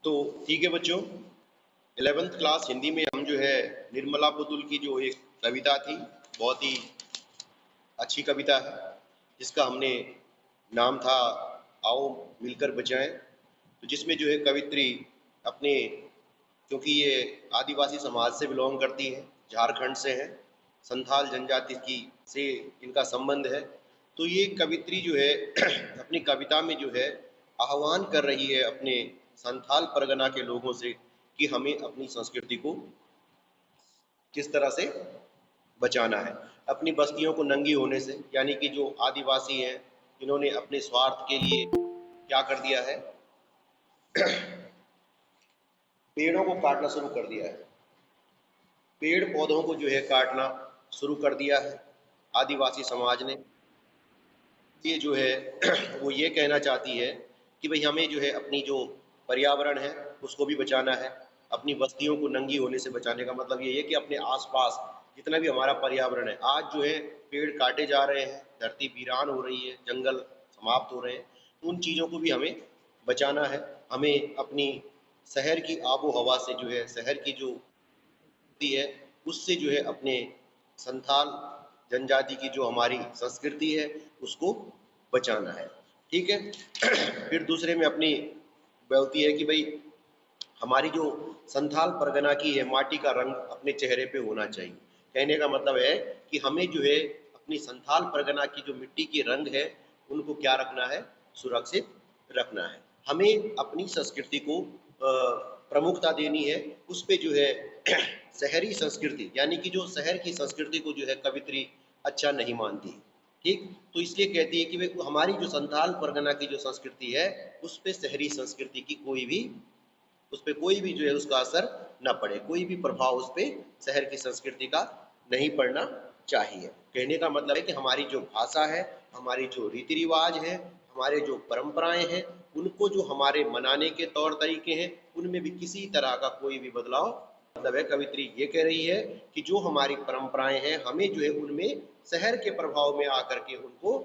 तो ठीक है बच्चों, 11th क्लास हिंदी में हम जो है निर्मला पुतुल की जो एक कविता थी, बहुत ही अच्छी कविता है, जिसका हमने नाम था आओ मिलकर बचाएं। तो जिसमें जो है कवित्री अपने, क्योंकि ये आदिवासी समाज से बिलोंग करती है, झारखंड से है, संथाल जनजाति की से इनका संबंध है। तो ये कवित्री जो है अपनी कविता में जो है आह्वान कर रही है अपने संथाल परगना के लोगों से कि हमें अपनी संस्कृति को किस तरह से बचाना है। अपनी बस्तियों को नंगी होने से, यानी कि जो आदिवासी हैं इन्होंने अपने स्वार्थ के लिए क्या कर दिया है, पेड़ों को काटना शुरू कर दिया है, पेड़ पौधों को जो है काटना शुरू कर दिया है आदिवासी समाज ने। ये जो है वो ये कहना चाहती है कि भाई हमें जो है अपनी जो पर्यावरण है उसको भी बचाना है। अपनी बस्तियों को नंगी होने से बचाने का मतलब ये है कि अपने आसपास जितना भी हमारा पर्यावरण है, आज जो है पेड़ काटे जा रहे हैं, धरती वीरान हो रही है, जंगल समाप्त हो रहे हैं, तो उन चीज़ों को भी हमें बचाना है। हमें अपनी शहर की आबो हवा से जो है, शहर की जो है उससे जो है अपने संथाल जनजाति की जो हमारी संस्कृति है उसको बचाना है। ठीक है। फिर दूसरे में अपनी बोलती है कि भाई हमारी जो संथाल परगना की है माटी का रंग अपने चेहरे पे होना चाहिए। कहने का मतलब है कि हमें जो है अपनी संथाल परगना की जो मिट्टी के रंग है उनको क्या रखना है, सुरक्षित रखना है। हमें अपनी संस्कृति को प्रमुखता देनी है। उस पे जो है शहरी संस्कृति, यानी कि जो शहर की संस्कृति को जो है कवित्री अच्छा नहीं मानती। ठीक, तो इसलिए कहती है कि भाई हमारी जो संथाल परगना की जो संस्कृति है उस पे शहरी संस्कृति की उस पर कोई भी जो है उसका असर न पड़े, कोई भी प्रभाव उस पर शहर की संस्कृति का नहीं पड़ना चाहिए। कहने का मतलब है कि हमारी जो भाषा है, हमारी जो रीति रिवाज है, हमारे जो परंपराएं हैं, उनको जो हमारे मनाने के तौर तरीके हैं उनमें भी किसी तरह का कोई भी बदलाव, मतलब है कवित्री ये कह रही है कि जो हमारी परंपराएं हैं हमें जो है उनमें शहर के प्रभाव में आकर के उनको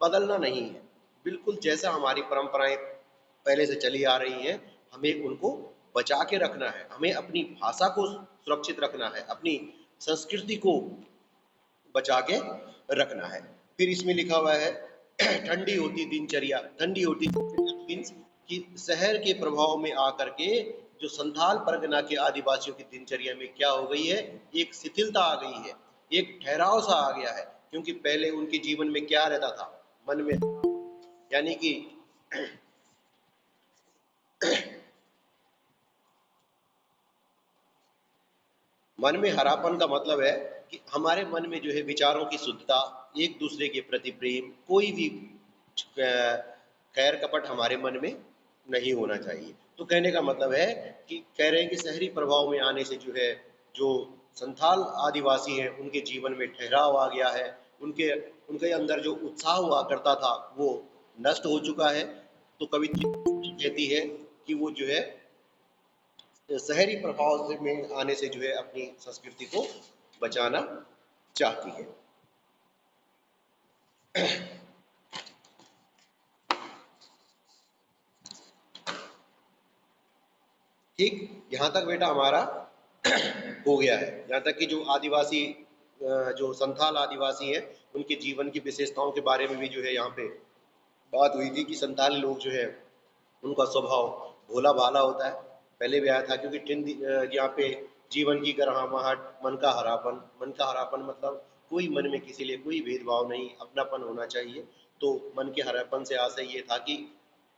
बदलना नहीं है। बिल्कुल जैसा हमारी परंपराएं पहले से चली आ रही हैं हमें उनको बचा के रखना है, हमें अपनी भाषा को सुरक्षित रखना है, अपनी संस्कृति को बचा के रखना है। फिर इसमें लिखा हुआ है ठंडी होती दिनचर्या, ठंडी होती मीन्स कि शहर के प्रभाव में आकर के जो संथाल परगना के आदिवासियों की दिनचर्या में क्या हो गई है, एक शिथिलता आ गई है, एक ठहराव सा आ गया है। क्योंकि पहले उनके जीवन में क्या रहता था, मन में, यानी कि मन में हरापन का मतलब है कि हमारे मन में जो है विचारों की शुद्धता, एक दूसरे के प्रति प्रेम, कोई भी खैर कपट हमारे मन में नहीं होना चाहिए। तो कहने का मतलब है कि कह रहे हैं कि शहरी प्रभाव में आने से जो है जो संथाल आदिवासी हैं उनके जीवन में ठहराव आ गया है, उनके उनके अंदर जो उत्साह हुआ करता था वो नष्ट हो चुका है। तो कवित्री कहती है कि वो जो है शहरी प्रभाव से में आने से जो है अपनी संस्कृति को बचाना चाहती है। ठीक, यहाँ तक बेटा हमारा हो गया है। यहाँ तक कि जो आदिवासी जो संथाल आदिवासी हैं उनके जीवन की विशेषताओं के बारे में भी जो है यहाँ पे बात हुई थी कि संथाली लोग जो है उनका स्वभाव भोला भाला होता है। पहले भी आया था, क्योंकि यहाँ पे जीवन की गर्माहट, मन का हरापन मतलब कोई मन में किसी लिए कोई भेदभाव नहीं, अपनापन होना चाहिए। तो मन के हरापन से आशय ये था कि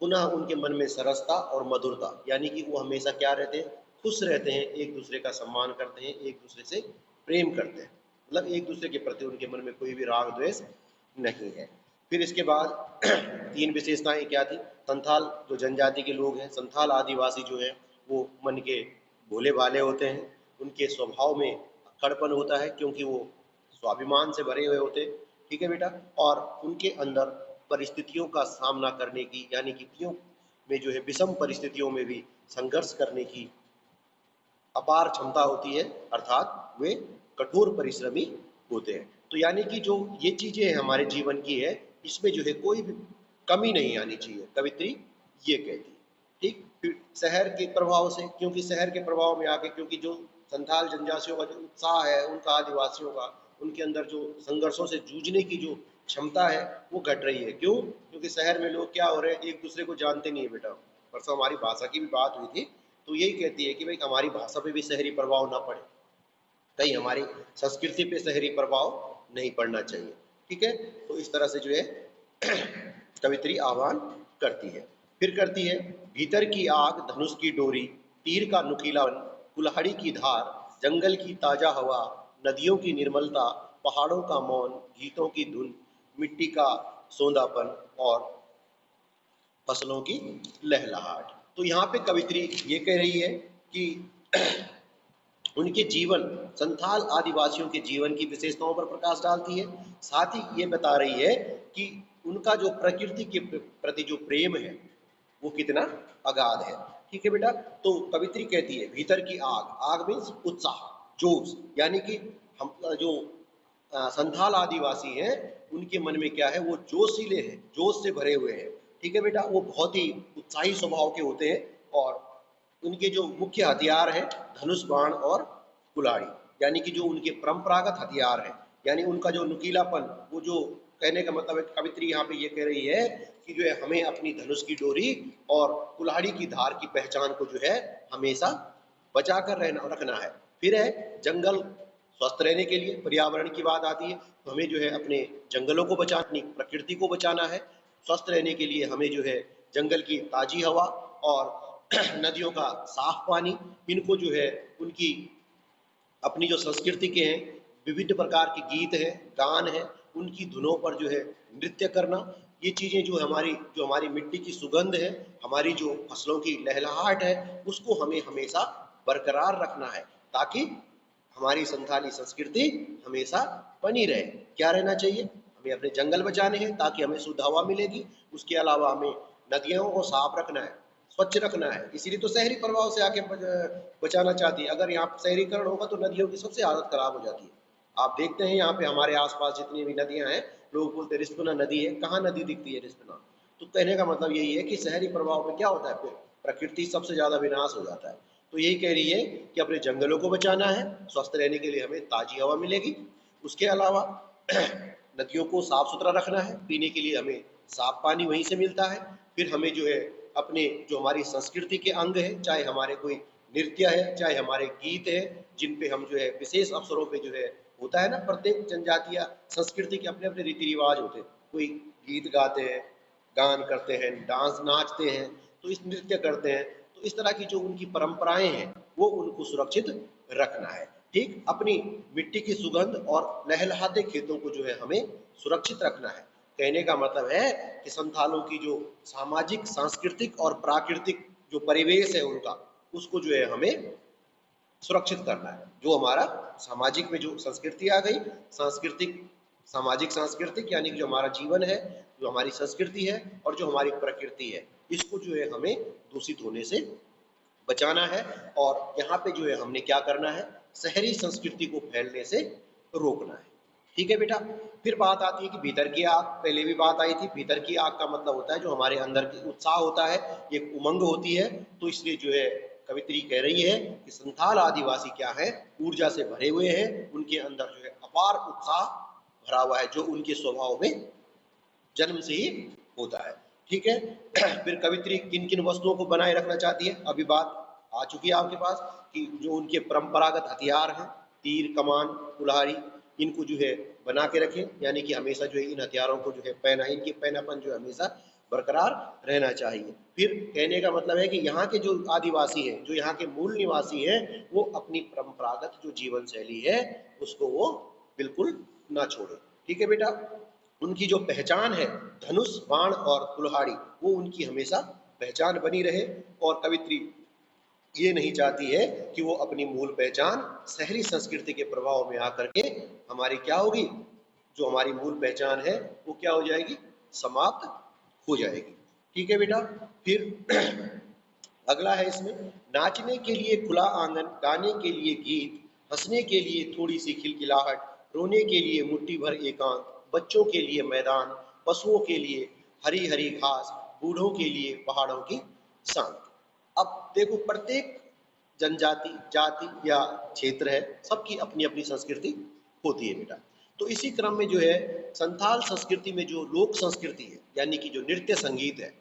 पुनः उनके मन में सरसता और मधुरता, यानी कि वो हमेशा क्या रहते हैं, खुश रहते हैं, एक दूसरे का सम्मान करते हैं, एक दूसरे से प्रेम करते हैं, मतलब एक दूसरे के प्रति उनके मन में कोई भी राग द्वेष नहीं है। फिर इसके बाद 3 विशेषताएं क्या थी, संथाल जो जनजाति के लोग हैं, संथाल आदिवासी जो है वो मन के भोले भाले होते हैं, उनके स्वभाव में अक्खड़पन होता है क्योंकि वो स्वाभिमान से भरे हुए होते हैं। ठीक है बेटा, और उनके अंदर परिस्थितियों का सामना करने की, यानी कि में जो है विषम परिस्थितियों में भी संघर्ष करने की अपार क्षमता होती है, अर्थात वे कठोर परिश्रमी होते हैं। तो यानी कि जो ये चीजें हमारे जीवन की है इसमें जो है कोई भी कमी नहीं आनी चाहिए, कवित्री ये कहती है। ठीक, फिर शहर के प्रभाव से, क्योंकि शहर के प्रभाव में आके, क्योंकि जो संथाल जनजातियों का जो उत्साह है, उनका आदिवासियों का, उनके अंदर जो संघर्षों से जूझने की जो क्षमता है वो घट रही है। क्यों? क्योंकि शहर में लोग क्या हो रहे हैं, एक दूसरे को जानते नहीं है बेटा। परसों हमारी भाषा की भी बात हुई थी, तो यही कहती है कि भाई हमारी भाषा पे भी शहरी प्रभाव ना पड़े, कहीं हमारी संस्कृति पे शहरी प्रभाव नहीं पड़ना चाहिए। ठीक है, तो इस तरह से जो है कवित्री आह्वान करती है। फिर करती है, भीतर की आग, धनुष की डोरी, तीर का नुकीलापन, कुल्हाड़ी की धार, जंगल की ताजा हवा, नदियों की निर्मलता, पहाड़ों का मौन, गीतों की धुन, मिट्टी का सौंदापन और फसलों की लहलहाट। तो यहाँ पे कवित्री ये कह रही है कि उनके जीवन, संथाल आदिवासियों के जीवन की विशेषताओं पर प्रकाश डालती है। साथ ही ये बता रही है कि उनका जो प्रकृति के प्रति जो प्रेम है वो कितना अगाध है। ठीक है बेटा, तो कवित्री कहती है भीतर की आग, आग मीन्स उत्साह, जोश, यानी कि हम जो संथाल आदिवासी हैं उनके मन में क्या है, वो जोशीले हैं, जोश से भरे हुए हैं। ठीक है बेटा, वो बहुत ही उत्साही स्वभाव के होते हैं और उनके जो मुख्य हथियार हैं धनुष, बाण और कुल्हाड़ी, यानी कि जो उनके परंपरागत हथियार हैं, यानी उनका जो नुकीलापन, वो जो कहने का मतलब है, कवित्री यहाँ पे ये कह रही है कि जो है हमें अपनी धनुष की डोरी और कुल्हाड़ी की धार की पहचान को जो है हमेशा बचा कर रहना रखना है। फिर है जंगल, स्वस्थ रहने के लिए पर्यावरण की बात आती है तो हमें जो है अपने जंगलों को बचाना, अपनी प्रकृति को बचाना है। स्वस्थ रहने के लिए हमें जो है जंगल की ताजी हवा और नदियों का साफ पानी, इनको जो है उनकी अपनी जो संस्कृति के हैं, विविध प्रकार के गीत हैं, गान हैं, उनकी धुनों पर जो है नृत्य करना, ये चीज़ें जो हमारी मिट्टी की सुगंध है, हमारी जो फसलों की लहलहाट है, उसको हमें हमेशा बरकरार रखना है ताकि हमारी संथाली संस्कृति हमेशा बनी रहे। क्या रहना चाहिए? हमें अपने जंगल बचाने हैं ताकि हमें शुद्ध हवा मिलेगी। उसके अलावा हमें नदियों को साफ रखना है, स्वच्छ रखना है। इसीलिए तो शहरी प्रभाव से आके बचाना चाहती है। अगर यहाँ शहरीकरण होगा तो नदियों की सबसे हालत खराब हो जाती है। आप देखते हैं यहाँ पे हमारे आसपास जितनी भी नदियाँ हैं, लोग बोलते हैं रिस्पना नदी है, कहाँ नदी दिखती है रिस्पना? तो कहने का मतलब यही है कि शहरी प्रभाव में क्या होता है, फिर प्रकृति सबसे ज्यादा विनाश हो जाता है। तो यही कह रही है कि अपने जंगलों को बचाना है, स्वस्थ रहने के लिए हमें ताजी हवा मिलेगी। उसके अलावा नदियों को साफ सुथरा रखना है, पीने के लिए हमें साफ पानी वहीं से मिलता है। फिर हमें जो है अपने जो हमारी संस्कृति के अंग है, चाहे हमारे कोई नृत्य है, चाहे हमारे गीत है, जिन पे हम जो है विशेष अवसरों पे जो है होता है ना, प्रत्येक जनजातीय संस्कृति के अपने अपने रीति रिवाज होते हैं। कोई गीत गाते हैं, गान करते हैं, डांस नाचते हैं, तो इस नृत्य करते हैं। तो इस तरह की जो उनकी परंपराएं हैं वो उनको सुरक्षित रखना है। ठीक, अपनी मिट्टी की सुगंध और लहलहाते खेतों को जो है हमें सुरक्षित रखना है। कहने का मतलब है कि संथालों की जो सामाजिक, सांस्कृतिक और प्राकृतिक जो परिवेश है उनका, उसको जो है हमें सुरक्षित करना है। जो हमारा सामाजिक में जो संस्कृति आ गई, सांस्कृतिक, सामाजिक सांस्कृतिक यानी कि जो हमारा जीवन है, जो हमारी संस्कृति है और जो हमारी प्रकृति है, इसको जो है हमें दूषित होने से बचाना है। और यहाँ पे जो है हमने क्या करना है, शहरी संस्कृति को फैलने से रोकना है। ठीक है बेटा, फिर बात आती है कि भीतर की आग, पहले भी बात आई थी। भीतर की आग का मतलब होता है जो हमारे अंदर की उत्साह होता है, एक उमंग होती है। तो इसलिए जो है कवित्री कह रही है कि संथाल आदिवासी क्या है, ऊर्जा से भरे हुए हैं, उनके अंदर जो है अपार उत्साह भरा हुआ है, जो उनके स्वभाव में जन्म से ही होता है। ठीक है, फिर कवित्री किन किन वस्तुओं को बनाए रखना चाहती है, अभी बात आ चुकी है आपके पास कि जो उनके परंपरागत हथियार हैं, तीर, कमान, कुल्हाड़ी, इनको जो है बना के रखें, यानी कि हमेशा जो है इन हथियारों को जो है पहना, इनके पहनापन जो है हमेशा बरकरार रहना चाहिए। फिर कहने का मतलब है कि यहाँ के जो आदिवासी हैं, जो यहाँ के मूल निवासी हैं, वो अपनी परंपरागत जो जीवन शैली है उसको वो बिल्कुल ना छोड़े। ठीक है बेटा, उनकी जो पहचान है धनुष, बाण और कुल्हाड़ी, वो उनकी हमेशा पहचान बनी रहे। और कवित्री ये नहीं चाहती है कि वो अपनी मूल पहचान शहरी संस्कृति के प्रभाव में आकर के हमारी क्या होगी, जो हमारी मूल पहचान है वो क्या हो जाएगी, समाप्त हो जाएगी। ठीक है बेटा, फिर अगला है इसमें, नाचने के लिए खुला आंगन, गाने के लिए गीत, हंसने के लिए थोड़ी सी खिलखिलाहट, रोने के लिए मुट्ठी भर एकांत, बच्चों के लिए मैदान, पशुओं के लिए हरी हरी घास, बूढ़ों के लिए पहाड़ों की शांति। अब देखो, प्रत्येक जनजाति, जाति या क्षेत्र है, सबकी अपनी अपनी संस्कृति होती है बेटा। तो इसी क्रम में जो है संथाल संस्कृति में जो लोक संस्कृति है, यानी कि जो नृत्य संगीत है,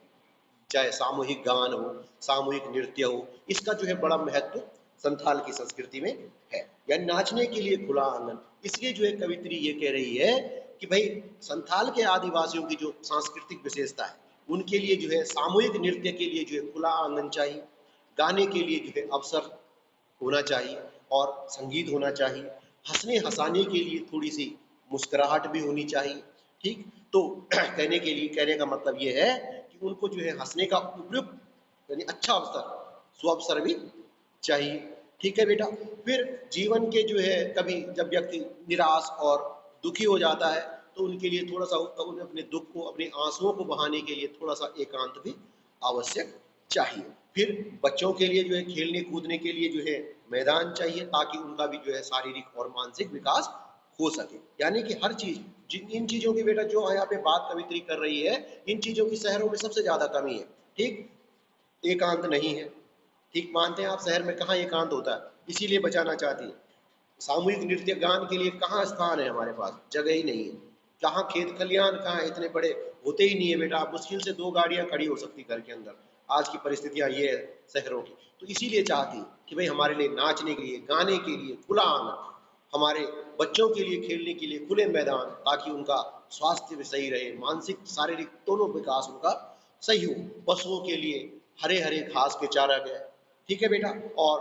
चाहे सामूहिक गान हो, सामूहिक नृत्य हो, इसका जो है बड़ा महत्व संथाल की संस्कृति में है। यानी नाचने के लिए खुला आंगन। इसलिए जो है कवित्री ये कह रही है कि भाई संथाल के आदिवासियों की जो सांस्कृतिक विशेषता है, उनके लिए जो है सामूहिक नृत्य के लिए जो है खुला आंगन चाहिए, गाने के लिए जो है अवसर होना चाहिए और संगीत होना चाहिए, हंसने हंसाने के लिए थोड़ी सी मुस्कुराहट भी होनी चाहिए। ठीक, तो कहने का मतलब ये है कि उनको जो है हंसने का उपयुक्त यानी अच्छा अवसर, सुअवसर भी चाहिए। ठीक है बेटा। फिर जीवन के जो है कभी जब व्यक्ति निराश और दुखी हो जाता है, तो उनके लिए थोड़ा सा उन्हें अपने दुख को, अपने आंसुओं को बहाने के लिए थोड़ा सा एकांत भी आवश्यक चाहिए। फिर बच्चों के लिए जो है खेलने कूदने के लिए जो है मैदान चाहिए, ताकि उनका भी जो है शारीरिक और मानसिक विकास हो सके। यानी कि हर चीज, इन चीजों की बेटा जो यहाँ पे बात कवित्री कर रही है, इन चीजों की शहरों में सबसे ज्यादा कमी है। ठीक, एकांत नहीं है। ठीक, मानते हैं आप, शहर में कहाँ एकांत होता है, इसीलिए बचाना चाहती है। सामूहिक नृत्य गान के लिए कहाँ स्थान है, हमारे पास जगह ही नहीं है। कहाँ खेत खलियान, कहाँ इतने बड़े होते ही नहीं है बेटा। मुश्किल से 2 गाड़ियां खड़ी हो सकती घर के अंदर। आज की परिस्थितियां ये है शहरों की। तो इसीलिए चाहती है कि भाई हमारे लिए नाचने के लिए, गाने के लिए खुला आंगन, हमारे बच्चों के लिए खेलने के लिए खुले मैदान, ताकि उनका स्वास्थ्य भी सही रहे, मानसिक शारीरिक दोनों विकास उनका सही हो। पशुओं के लिए हरे हरे घास के चारागाह, ठीक है बेटा। और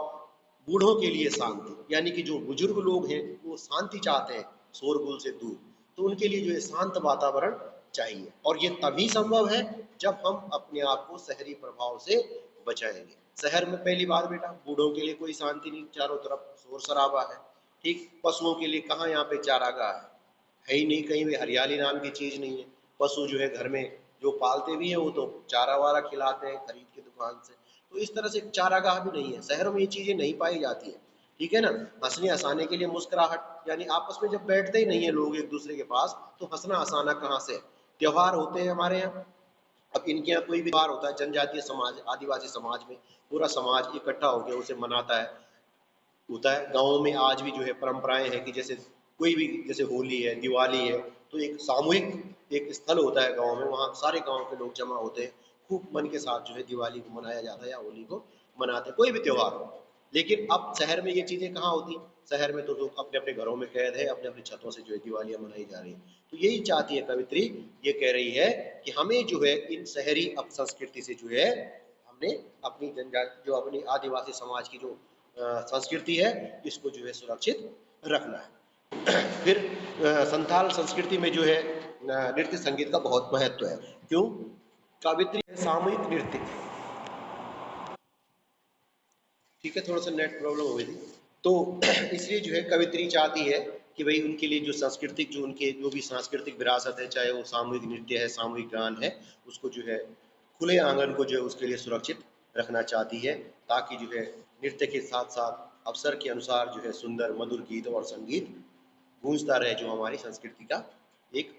बूढ़ों के लिए शांति, यानी कि जो बुजुर्ग लोग हैं वो शांति चाहते हैं, शोरगुल से दूर। तो उनके लिए जो है शांत वातावरण चाहिए, और ये तभी संभव है जब हम अपने आप को शहरी प्रभाव से बचाएंगे। शहर में पहली बात बेटा, बूढ़ों के लिए कोई शांति नहीं, चारों तरफ शोर शराबा है। ठीक, पशुओं के लिए कहाँ यहाँ पे चारागाह है ही नहीं, कहीं भी हरियाली नाम की चीज नहीं है। पशु जो है घर में जो पालते भी हैं वो तो चारा वारा खिलाते हैं खरीद के दुकान से। तो इस तरह से चारागाह भी नहीं है, शहरों में ये चीजें नहीं पाई जाती है। ठीक है ना। हंसने हंसाने के लिए मुस्कुराहट, यानी आपस में जब बैठते ही नहीं है लोग एक दूसरे के पास, तो हंसना हंसाना कहाँ से। त्योहार होते हैं हमारे यहाँ, अब इनके यहाँ कोई भी त्योहार होता है, जनजातीय समाज, आदिवासी समाज में पूरा समाज इकट्ठा होकर उसे मनाता है, होता है। गाँव में आज भी जो है परंपराएं हैं कि जैसे कोई भी, जैसे होली है, दिवाली है, तो एक सामूहिक एक स्थल होता है गाँव में, वहाँ सारे गाँव के लोग जमा होते हैं, खूब मन के साथ जो है दिवाली को मनाया जाता है या होली को मनाते हैं, कोई भी त्योहार हो। लेकिन अब शहर में ये चीज़ें कहाँ होती। शहर में तो लोग अपने अपने घरों में कैद है, अपने अपने छतों से जो है दिवालियाँ मनाई जा रही है। तो यही चाहती है कवित्री, ये कह रही है कि हमें जो है इन शहरी अपसंस्कृति से जो है, हमने अपनी जनजाति, जो अपनी आदिवासी समाज की जो संस्कृति है, इसको जो है सुरक्षित रखना है। फिर संथाल संस्कृति में जो है नृत्य संगीत का बहुत महत्व है। क्यों? कवित्री सामूहिक नृत्य, ठीक है, थोड़ा सा नेट प्रॉब्लम हो गई थी। तो इसलिए जो है कवित्री चाहती है कि भाई उनके लिए जो सांस्कृतिक, जो उनके जो भी सांस्कृतिक विरासत है, चाहे वो सामूहिक नृत्य है, सामूहिक गान है, उसको जो है खुले आंगन को जो है उसके लिए सुरक्षित रखना चाहती है, ताकि जो है नृत्य के साथ साथ अवसर के अनुसार जो है सुंदर मधुर गीत और संगीत गूंजता रहे, जो हमारी संस्कृति का एक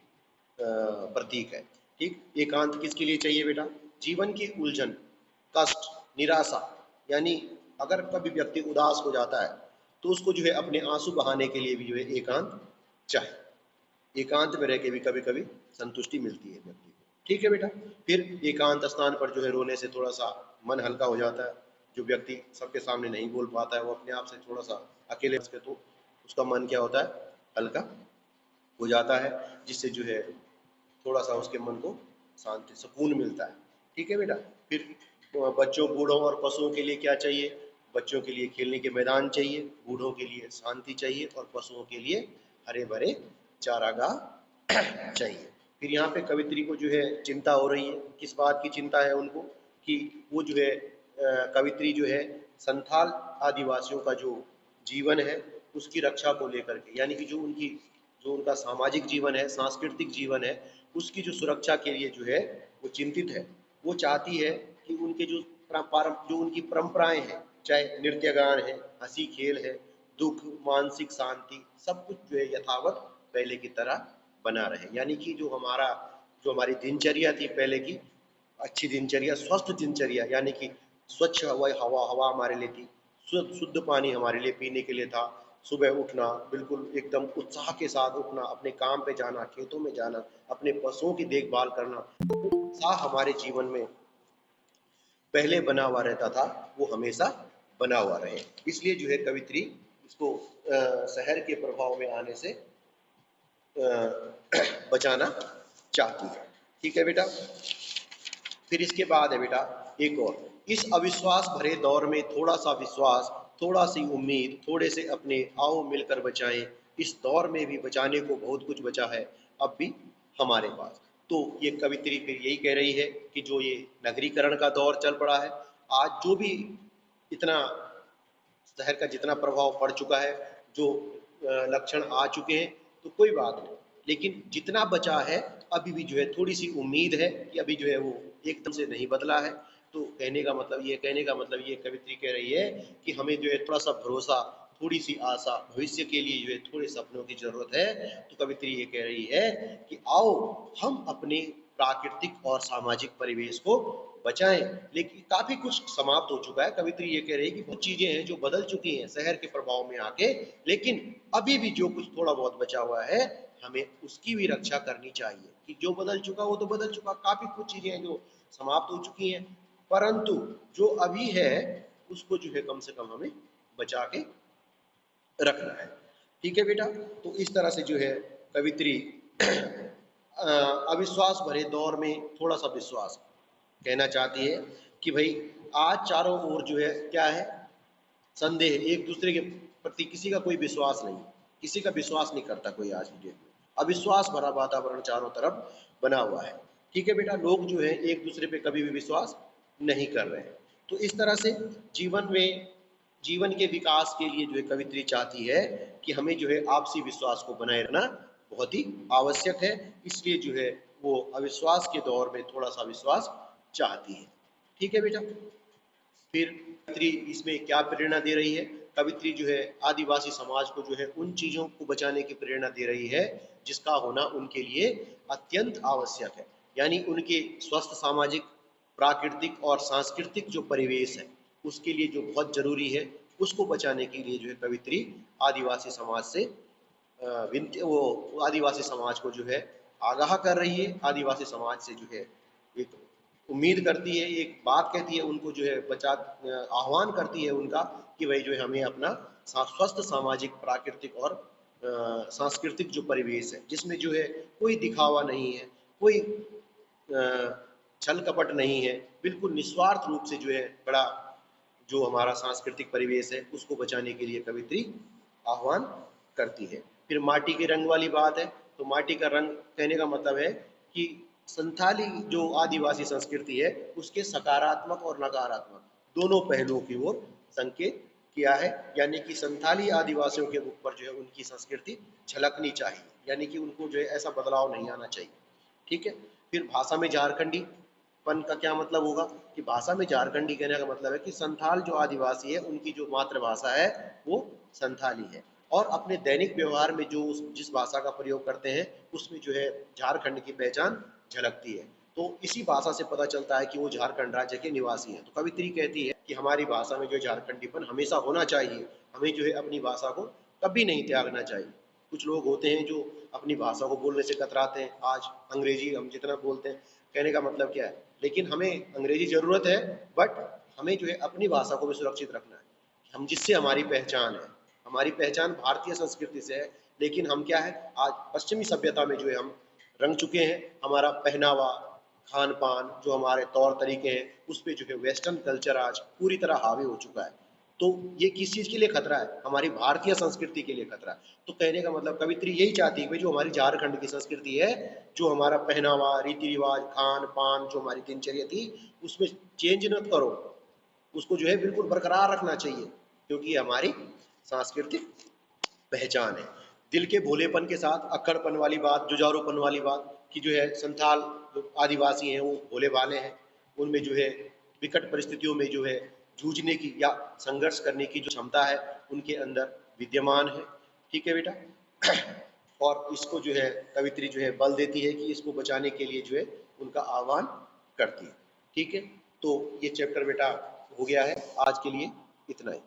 प्रतीक है। ठीक, एकांत किसके लिए चाहिए बेटा? जीवन की उलझन, कष्ट, निराशा, यानी अगर कभी व्यक्ति उदास हो जाता है, तो उसको जो है अपने आंसू बहाने के लिए भी जो है एकांत चाहिए। एकांत में रह के भी कभी कभी संतुष्टि मिलती है व्यक्ति को। ठीक है बेटा। फिर एकांत स्थान पर जो है रोने से थोड़ा सा मन हल्का हो जाता है। जो व्यक्ति सबके सामने नहीं बोल पाता है, वो अपने आप से थोड़ा सा अकेले के, तो उसका मन क्या होता है, हल्का हो जाता है, जिससे जो है थोड़ा सा उसके मन को शांति, सुकून मिलता है। ठीक है बेटा। फिर बच्चों, बूढ़ों और पशुओं के लिए क्या चाहिए? बच्चों के लिए खेलने के मैदान चाहिए, बूढ़ों के लिए शांति चाहिए, और पशुओं के लिए हरे भरे चारागाह चाहिए। फिर यहाँ पे कवित्री को जो है चिंता हो रही है, किस बात की चिंता है उनको, कि वो जो है कवित्री जो है संथाल आदिवासियों का जो जीवन है उसकी रक्षा को लेकर के, यानी कि जो उनका सामाजिक जीवन है, सांस्कृतिक जीवन है, उसकी जो सुरक्षा के लिए जो है वो चिंतित है। वो चाहती है कि उनके जो उनकी परंपराएं हैं, चाहे नृत्य गान है, हंसी खेल है, दुख, मानसिक शांति, सब कुछ जो है यथावत पहले की तरह बना रहे। यानी कि जो हमारी दिनचर्या थी पहले की, अच्छी दिनचर्या, स्वस्थ दिनचर्या, यानी कि स्वच्छ हवा हवा हवा हमारे लिए थी, शुद्ध शुद्ध पानी हमारे लिए पीने के लिए था। सुबह उठना, बिल्कुल एकदम उत्साह के साथ उठना, अपने काम पे जाना, खेतों में जाना, अपने पशुओं की देखभाल करना, उत्साह हमारे जीवन में पहले बना हुआ रहता था, वो हमेशा बना हुआ रहे। इसलिए जो है कवित्री इसको शहर के प्रभाव में आने से बचाना चाहती है। ठीक है बेटा। फिर इसके बाद है बेटा एक और, इस अविश्वास भरे दौर में थोड़ा सा विश्वास, थोड़ा सी उम्मीद, थोड़े से अपने, आओ मिलकर बचाएं। इस दौर में भी बचाने को बहुत कुछ बचा है अब भी हमारे पास। तो ये कवित्री फिर यही कह रही है कि जो ये नगरीकरण का दौर चल पड़ा है, आज जो भी इतना शहर का जितना प्रभाव पड़ चुका है, जो लक्षण आ चुके हैं, तो कोई बात नहीं, लेकिन जितना बचा है अभी भी जो है थोड़ी सी उम्मीद है कि अभी जो है वो एकदम से नहीं बदला है। तो कहने का मतलब ये कवित्री कह रही है कि हमें जो है थोड़ा सा भरोसा, थोड़ी सी आशा, भविष्य के लिए जो है थोड़े सपनों की जरूरत है। तो कवित्री ये कह रही है कि आओ हम अपने प्राकृतिक और सामाजिक परिवेश को बचाएं। लेकिन काफी कुछ समाप्त हो चुका है। कवित्री ये कह रही है कि बहुत चीजें हैं जो बदल चुकी हैं शहर के प्रभाव में आके, लेकिन अभी भी जो कुछ थोड़ा बहुत बचा हुआ है हमें उसकी भी रक्षा करनी चाहिए। कि जो बदल चुका वो तो बदल चुका, काफी कुछ चीजें हैं जो समाप्त हो चुकी हैं, परंतु जो अभी है उसको जो है कम से कम हमें बचा के रखना है। ठीक है बेटा। तो इस तरह से जो है कवित्री अविश्वास भरे दौर में थोड़ा सा विश्वास कहना चाहती है कि भाई आज चारों ओर जो है क्या है, संदेह, एक दूसरे के प्रति किसी का कोई विश्वास नहीं, किसी का विश्वास नहीं करता कोई आज की डेट में, अविश्वास भरा वातावरण चारों तरफ बना हुआ है। ठीक है बेटा। लोग जो है एक दूसरे पे कभी भी विश्वास नहीं कर रहे हैं। तो इस तरह से जीवन में, जीवन के विकास के लिए जो है कवित्री चाहती है कि हमें जो है आपसी विश्वास को बनाए रखना बहुत ही आवश्यक है। इसलिए जो है वो अविश्वास के दौर में थोड़ा सा विश्वास चाहती है। ठीक है बेटा। फिर कवित्री इसमें क्या प्रेरणा दे रही है, कवित्री जो है आदिवासी समाज को जो है उन चीजों को बचाने की प्रेरणा दे रही है जिसका होना उनके लिए अत्यंत आवश्यक है। यानी उनके स्वस्थ सामाजिक, प्राकृतिक और सांस्कृतिक जो परिवेश है उसके लिए जो बहुत जरूरी है, उसको बचाने के लिए जो है कवित्री आदिवासी समाज से वो आदिवासी समाज को जो है आगाह कर रही है। आदिवासी समाज से जो है एक उम्मीद करती है, एक बात कहती है उनको जो है आह्वान करती है उनका कि भाई जो है हमें अपना स्वस्थ सामाजिक, प्राकृतिक और सांस्कृतिक जो परिवेश है जिसमें जो है कोई दिखावा नहीं है, कोई छल कपट नहीं है, बिल्कुल निस्वार्थ रूप से जो है बड़ा जो हमारा सांस्कृतिक परिवेश है उसको बचाने के लिए कवित्री आह्वान करती है। फिर माटी के रंग वाली बात है, तो माटी का रंग कहने का मतलब है कि संथाली जो आदिवासी संस्कृति है उसके सकारात्मक और नकारात्मक दोनों पहलुओं की ओर संकेत किया है। यानी कि संथाली आदिवासियों के ऊपर जो है उनकी संस्कृति झलकनी चाहिए, यानी कि उनको जो है ऐसा बदलाव नहीं आना चाहिए। ठीक है। फिर भाषा में झारखंडी पन का क्या मतलब होगा, कि भाषा में झारखंडी कहने का मतलब है कि संथाल जो आदिवासी है उनकी जो मातृभाषा है वो संथाली है, और अपने दैनिक व्यवहार में जो जिस भाषा का प्रयोग करते हैं उसमें जो है झारखंड की पहचान झलकती है। तो इसी भाषा से पता चलता है कि वो झारखंड राज्य के निवासी हैं। तो कवित्री कहती है कि हमारी भाषा में जो झारखंडीपन हमेशा होना चाहिए, हमें जो है अपनी भाषा को कभी नहीं त्यागना चाहिए। कुछ लोग होते हैं जो अपनी भाषा को बोलने से कतराते हैं, आज अंग्रेजी हम जितना बोलते हैं, कहने का मतलब क्या है, लेकिन हमें अंग्रेजी जरूरत है, बट हमें जो है अपनी भाषा को भी सुरक्षित रखना है। हम जिससे हमारी पहचान है, हमारी पहचान भारतीय संस्कृति से है, लेकिन हम क्या है आज पश्चिमी सभ्यता में जो है हम रंग चुके हैं। हमारा पहनावा, खान पान, जो हमारे तौर तरीके हैं उस पर जो है वेस्टर्न कल्चर आज पूरी तरह हावी हो चुका है। तो ये किस चीज़ के लिए खतरा है, हमारी भारतीय संस्कृति के लिए खतरा है। तो कहने का मतलब कवित्री यही चाहती है कि जो हमारी झारखंड की संस्कृति है, जो हमारा पहनावा, रीति रिवाज, खान पान, जो हमारी दिनचर्या थी उसमें चेंज मत करो, उसको जो है बिल्कुल बरकरार रखना चाहिए, क्योंकि हमारी सांस्कृतिक पहचान है। दिल के भोलेपन के साथ अक्कड़पन वाली बात, जुझारूपन वाली बात, कि जो है संथाल जो आदिवासी हैं वो भोले भाले हैं, उनमें जो है विकट परिस्थितियों में जो है जूझने की या संघर्ष करने की जो क्षमता है उनके अंदर विद्यमान है। ठीक है बेटा। और इसको जो है कवित्री जो है बल देती है कि इसको बचाने के लिए जो है उनका आह्वान करती है। ठीक है। तो ये चैप्टर बेटा हो गया है। आज के लिए इतना ही।